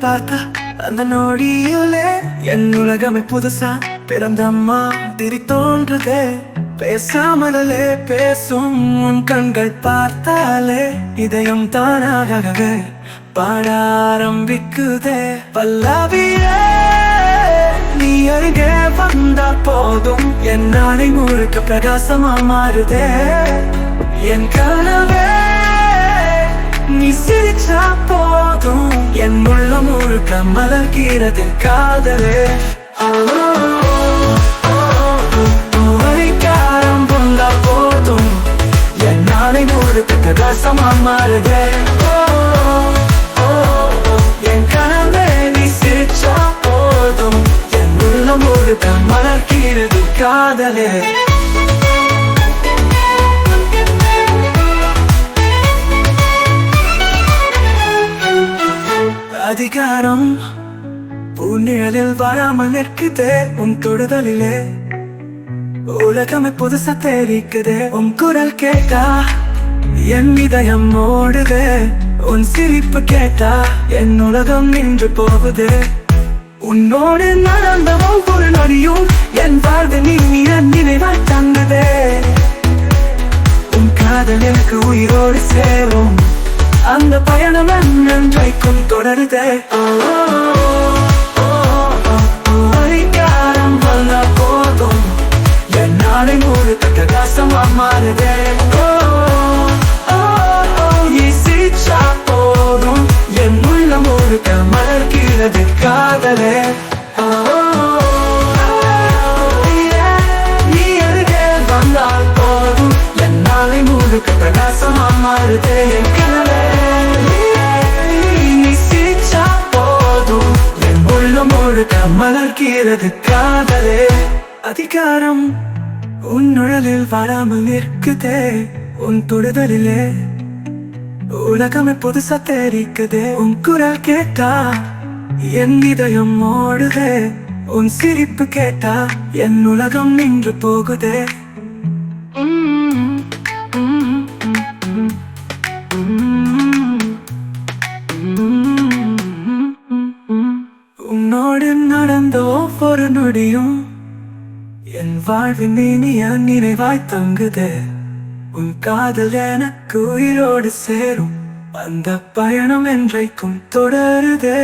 பார்த்த அந்த நொடியிலே என் உலகமே புதுசா பிறந்த மாதிரி தோன்றுதே. பேசாமலே பேசும் உன் கண்கள் பார்த்தாலே இதயம் தானாகவே பாட ஆரம்பிக்குதே. பல்லவியே நீ அருகே வந்தால் போதும் என் நாளை முழுக்க பிரகாசமா மாறுதே. என் கனவே நீ சிரிச்சா போதும் என் உள்ளம் முழுக்க மலர்கிறது காதலே. காரம் வந்தா போதும் என் நாளை முழுக்க பிரகாசமா மாறுதே. என் கனவே நீ சிரிச்சா போதும் என் உள்ளம் முழுக்க மலர்கிறது காதலே. அதிகாரம் உன்னிழலில் வராமல் நிற்குதே. உன் தொடுதலிலே உலகமே புதுசா தெரிக்குதே. உன் குரல் கேட்டா என் இதயம் ஓடுதே. உன் சிரிப்பு கேட்டா என் உலகம் நின்று போகுதே. உன்னோடு நடந்த ஒவ்வொரு நொடியும் என் வாழ்வில் நீ நினைவாய் தங்குதே. உன் காதல் எனக்கு உயிரோடு சேரும் அந்த பயணம் என்றைக்கும் தொடருதே. காரம் வந்தா போதும் என் நாளை முழுக்க பிரகாசமா மாறுதே. சிரிச்சா போதும் என் உள்ளம் முழுக்க மலர்கிறது காதலே. நீ அருகே வந்தால் போதும் என் நாளை முழுக்க பிரகாசமா மாறுதே. மலர்கிறது காதலே. அதிகாரம் உன் நிழலில் வராமல் நிற்குதே. உன் தொடுதலிலே உலகமே புதுசா தெரிக்குதே. உன் குரல் கேட்டா என் இதயம் ஓடுதே. உன் சிரிப்பு கேட்டா என் உலகம் நின்று போகுதே. உன்னோடு நடந்த ஒவ்வொரு நொடியும் என் வாழ்வின் இனிய நினைவாய் தங்குதே. உன் காதல் எனக்கு உயிரோடு சேரும் அந்த பயணம் என்றைக்கும் தொடருதே.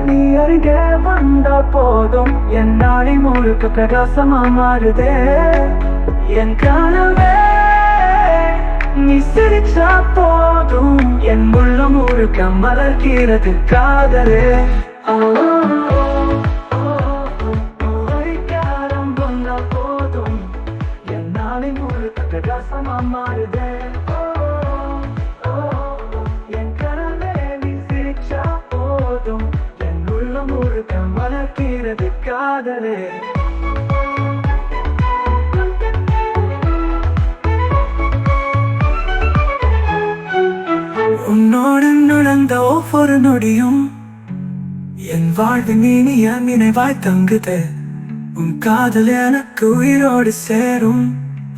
நீ அருகே வந்தா போதும் என் நாளை முழுக்க பிரகாசமா மாறுதே. என் கனவே நீ சிரிச்சா போதும் என் உள்ளம் முழுக்க மலர்கிறது காதலே. காரம் வந்தா போதும் என் நாளை முழுக்க பிரகாசமா மாறுதே. என் கனவே நீ சிரிச்சா போதும் என் உள்ளம் முழுக்க மலர்கிறது காதலே. உன்னோடு நடந்த ஒவ்வொரு நொடியும் என் வாழ்வின் இனிய நினைவாய் தங்குதே. உன் காதல் எனக்கு உயிரோடு சேரும்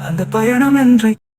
அந்த பயணம் என்றை